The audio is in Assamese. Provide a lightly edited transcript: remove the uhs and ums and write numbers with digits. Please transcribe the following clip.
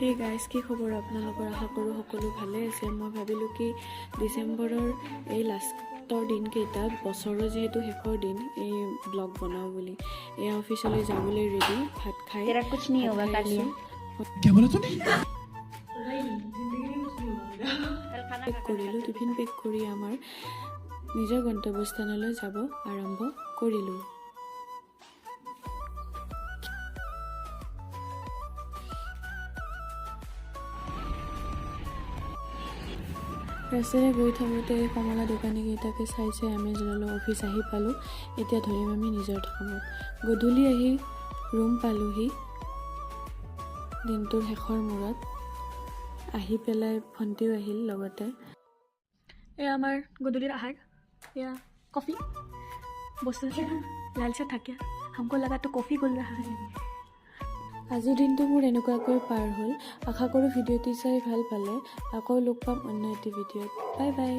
হে গাইজ, কি খবৰ আপোনালোকৰ? আশা কৰোঁ সকলো ভালে আছে। মই ভাবিলোঁ কি ডিচেম্বৰৰ এই লাষ্টৰ দিনকেইটা, বছৰৰ যিহেতু শেষৰ দিন, এই ব্লগ বনাওঁ বুলি। এয়া অফিচলৈ যাবলৈ ৰেডি, ভাত খাই পেক কৰিলোঁ। টিফিন পেক কৰি আমাৰ নিজৰ গন্তব্যস্থানলৈ যাব আৰম্ভ কৰিলোঁ। ৰাস্তাৰে গৈ থাকোঁতে কমলা দোকানীকেইটাকে চাই আমি জনালোঁ অফিচ আহি পালোঁ। এতিয়া ধৰিম আমি নিজৰ কামত। গধূলি আহি ৰুম পালোঁহি দিনটোৰ শেষৰ মূৰত। আহি পেলাই ভণ্টিও আহিল লগতে। এয়া আমাৰ গধূলিৰ আহাৰ। এয়া কফি বস্তু লাল চাহ থাকে, हमको लगा तो कॉफ़ी बोल रहा है। আজিৰ দিনটো মোৰ এনেকুৱাকৈ পাৰ হ'ল। আশা কৰোঁ ভিডিঅ'টি চাই ভাল পালে। আকৌ লগ পাম অন্য এটি ভিডিঅ'ত। Bye bye.